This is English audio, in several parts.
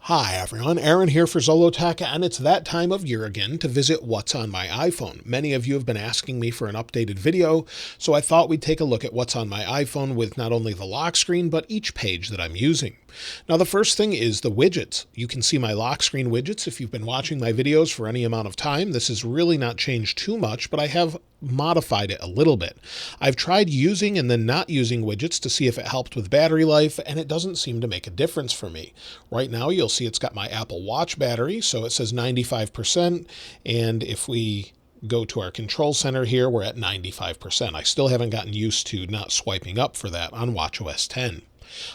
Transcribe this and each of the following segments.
Hi everyone, Aaron here for Zollotech, and it's that time of year again to visit what's on my iPhone. Many of you have been asking me for an updated video, so I thought we'd take a look at what's on my iPhone with not only the lock screen, but each page that I'm using. Now the first thing is the widgets. You can see my lock screen widgets if you've been watching my videos for any amount of time. This has really not changed too much, but I have modified it a little bit. I've tried using and then not using widgets to see if it helped with battery life, and it doesn't seem to make a difference for me. Right now you'll see it's got my Apple Watch battery, so it says 95%, and if we go to our control center here, we're at 95%. I still haven't gotten used to not swiping up for that on watchOS 10.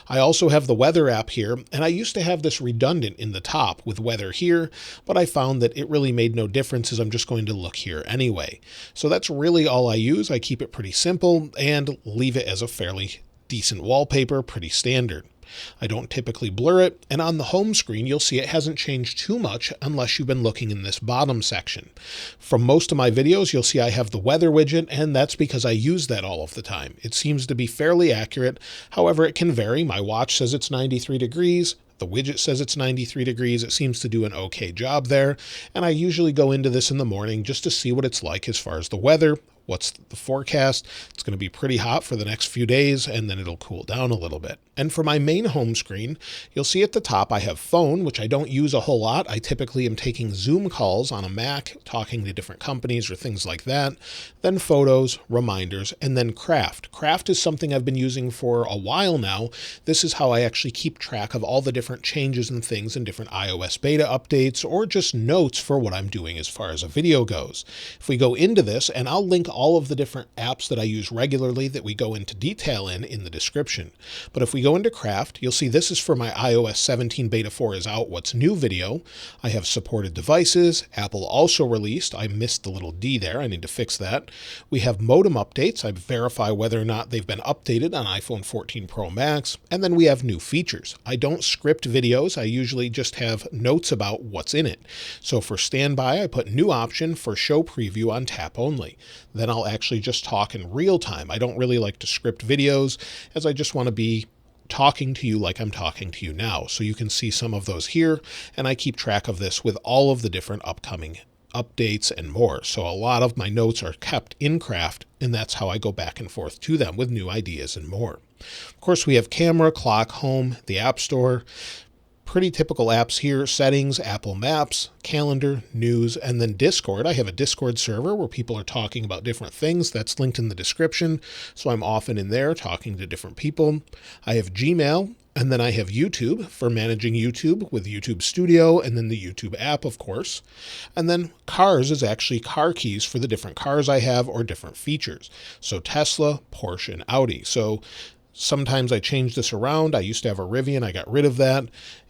I also have the weather app here, and I used to have this redundant in the top with weather here, but I found that it really made no difference as I'm just going to look here anyway. So that's really all I use. I keep it pretty simple and leave it as a fairly decent wallpaper, pretty standard. I don't typically blur it, and on the home screen you'll see it hasn't changed too much unless you've been looking in this bottom section. From most of my videos you'll see I have the weather widget, and that's because I use that all of the time. It seems to be fairly accurate, however it can vary. My watch says it's 93 degrees. The widget says it's 93 degrees. It seems to do an okay job there, and I usually go into this in the morning just to see what it's like as far as the weather. What's the forecast? It's going to be pretty hot for the next few days, and then it'll cool down a little bit. And for my main home screen, you'll see at the top I have phone, which I don't use a whole lot. I typically am taking Zoom calls on a Mac, talking to different companies or things like that. Then photos, reminders, and then craft. Craft is something I've been using for a while now. This is how I actually keep track of all the different changes and things in different iOS beta updates, or just notes for what I'm doing as far as a video goes. If we go into this, and I'll link all of the different apps that I use regularly that we go into detail in the description. But if we go into craft, you'll see this is for my iOS 17 beta 4 is out, what's new video. I have supported devices. Apple also released, I missed the little D there, I need to fix that. We have modem updates. I verify whether or not they've been updated on iPhone 14 Pro Max. And then we have new features. I don't script videos. I usually just have notes about what's in it. So for standby, I put new option for show preview on tap only. Then I'll actually just talk in real time. I don't really like to script videos, as I just want to be talking to you like I'm talking to you now. So you can see some of those here, and I keep track of this with all of the different upcoming updates and more. So a lot of my notes are kept in craft, and that's how I go back and forth to them with new ideas and more. Of course, we have camera, clock, home, the App Store. Pretty typical apps here: settings, Apple Maps, calendar, news, and then Discord. I have a Discord server where people are talking about different things. That's linked in the description, so I'm often in there talking to different people. I have Gmail, and then I have YouTube for managing YouTube with YouTube Studio, and then the YouTube app, of course. And then cars is actually car keys for the different cars I have or different features. So Tesla, Porsche, and Audi. So sometimes I change this around. I used to have a Rivian. I got rid of that,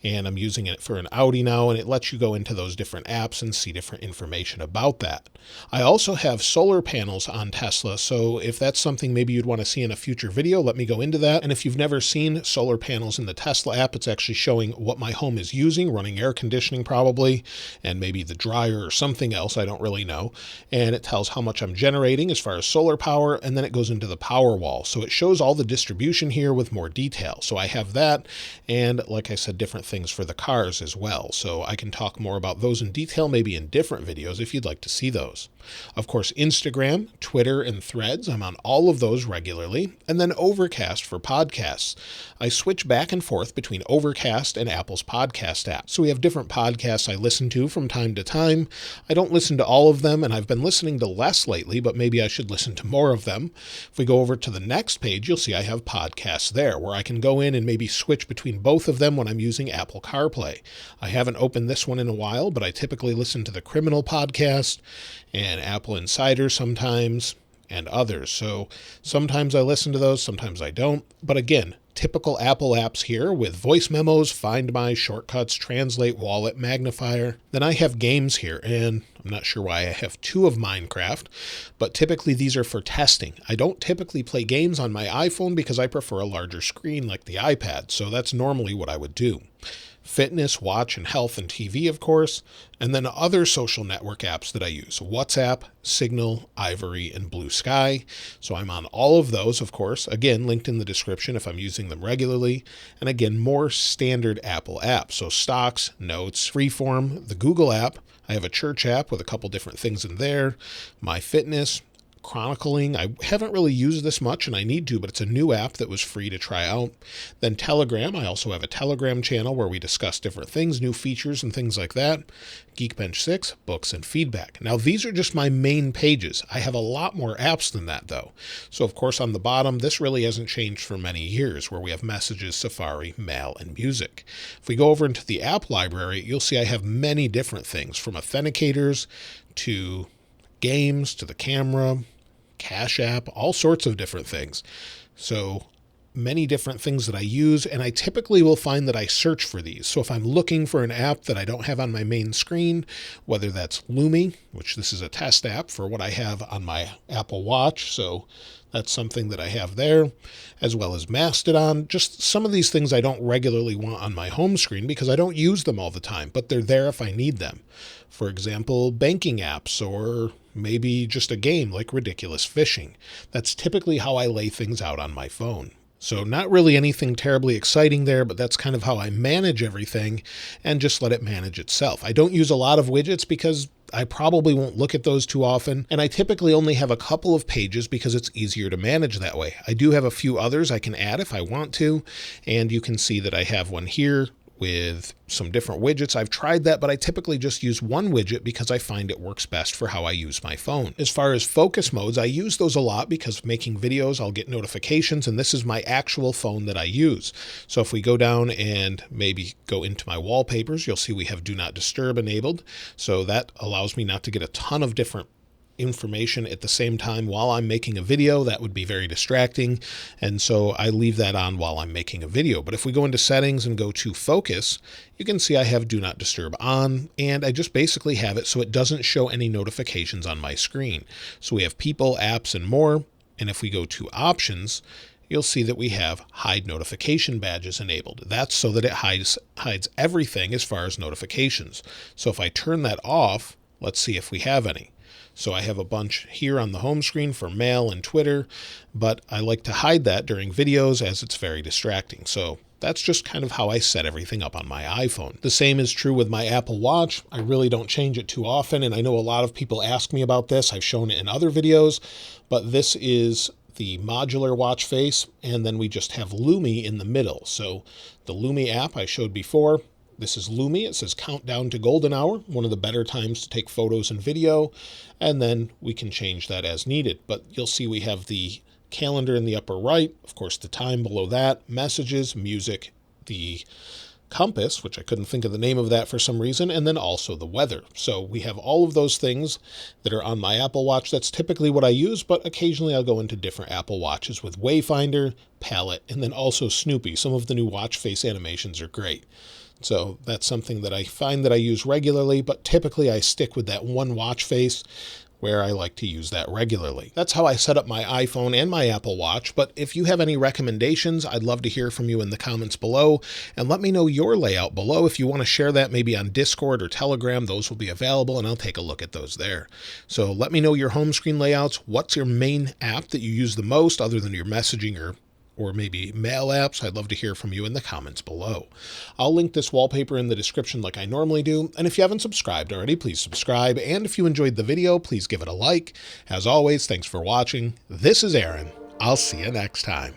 and I'm using it for an Audi now, and it lets you go into those different apps and see different information about that. I also have solar panels on Tesla, so if that's something maybe you'd want to see in a future video, let me go into that. And if you've never seen solar panels in the Tesla app, it's actually showing what my home is using, running air conditioning probably, and maybe the dryer or something else, I don't really know. And it tells how much I'm generating as far as solar power, and then it goes into the power wall. So it shows all the distribution here with more detail. So I have that, and like I said, different things for the cars as well. So I can talk more about those in detail, maybe in different videos if you'd like to see those. Of course, Instagram, Twitter, and Threads. I'm on all of those regularly. And then Overcast for podcasts. I switch back and forth between Overcast and Apple's podcast app. So we have different podcasts I listen to from time to time. I don't listen to all of them, and I've been listening to less lately, but maybe I should listen to more of them. If we go over to the next page, you'll see I have podcasts there where I can go in and maybe switch between both of them when I'm using Apple CarPlay. I haven't opened this one in a while, but I typically listen to the Criminal podcast and Apple Insider sometimes, and others. So sometimes I listen to those, sometimes I don't. But again, typical Apple apps here with voice memos, Find My, Shortcuts, Translate, Wallet, Magnifier. Then I have games here, and I'm not sure why I have two of Minecraft, but typically these are for testing. I don't typically play games on my iPhone because I prefer a larger screen like the iPad, so that's normally what I would do. fitness, watch, and health and TV, of course, and then other social network apps that I use: WhatsApp, Signal, Ivory, and Blue Sky. So I'm on all of those, of course, again, linked in the description if I'm using them regularly. And again, more standard Apple apps. So Stocks, Notes, Freeform, the Google app. I have a church app with a couple different things in there. My Fitness, chronicling. I haven't really used this much and I need to, but it's a new app that was free to try out. Then Telegram. I also have a Telegram channel where we discuss different things, new features and things like that. Geekbench 6, books and feedback. Now these are just my main pages. I have a lot more apps than that though. So of course on the bottom, this really hasn't changed for many years, where we have Messages, Safari, Mail, and Music. If we go over into the app library, you'll see I have many different things, from authenticators to games to the camera, Cash App, all sorts of different things. So many different things that I use, and I typically will find that I search for these. So if I'm looking for an app that I don't have on my main screen, whether that's Lumi, which this is a test app for what I have on my Apple Watch, so that's something that I have there, as well as Mastodon. Just some of these things I don't regularly want on my home screen because I don't use them all the time, but they're there if I need them. For example, banking apps, or maybe just a game like Ridiculous Fishing. That's typically how I lay things out on my phone. So not really anything terribly exciting there, but that's kind of how I manage everything and just let it manage itself. I don't use a lot of widgets because I probably won't look at those too often, and I typically only have a couple of pages because it's easier to manage that way. I do have a few others I can add if I want to, and you can see that I have one here with some different widgets. I've tried that, but I typically just use one widget because I find it works best for how I use my phone. As far as focus modes, I use those a lot because making videos, I'll get notifications, and this is my actual phone that I use. So if we go down and maybe go into my wallpapers, you'll see we have Do Not Disturb enabled. So that allows me not to get a ton of different information at the same time while I'm making a video. That would be very distracting, and so I leave that on while I'm making a video. But if we go into settings and go to focus, you can see I have Do Not Disturb on, and I just basically have it so it doesn't show any notifications on my screen. So we have people, apps, and more. And if we go to options, you'll see that we have hide notification badges enabled. That's so that it hides everything as far as notifications. So if I turn that off, let's see if we have any. So I have a bunch here on the home screen for Mail and Twitter, but I like to hide that during videos as it's very distracting. So that's just kind of how I set everything up on my iPhone. The same is true with my Apple Watch. I really don't change it too often, and I know a lot of people ask me about this. I've shown it in other videos, but this is the modular watch face, and then we just have Lumi in the middle. So the Lumi app I showed before, this is Lumi. It says countdown to golden hour, one of the better times to take photos and video, and then we can change that as needed. But you'll see we have the calendar in the upper right, of course the time below that, messages, music, the compass, which I couldn't think of the name of that for some reason, and then also the weather. So we have all of those things that are on my Apple Watch. That's typically what I use, but occasionally I'll go into different Apple Watches with Wayfinder, Palette, and then also Snoopy. Some of the new watch face animations are great. So that's something that I find that I use regularly, but typically I stick with that one watch face where I like to use that regularly. That's how I set up my iPhone and my Apple Watch, but if you have any recommendations, I'd love to hear from you in the comments below, and let me know your layout below. If you want to share that maybe on Discord or Telegram, those will be available, and I'll take a look at those there. So let me know your home screen layouts. What's your main app that you use the most other than your messaging or maybe mail apps? I'd love to hear from you in the comments below. I'll link this wallpaper in the description like I normally do, and if you haven't subscribed already, please subscribe, and if you enjoyed the video, please give it a like. As always, thanks for watching. This is Aaron. I'll see you next time.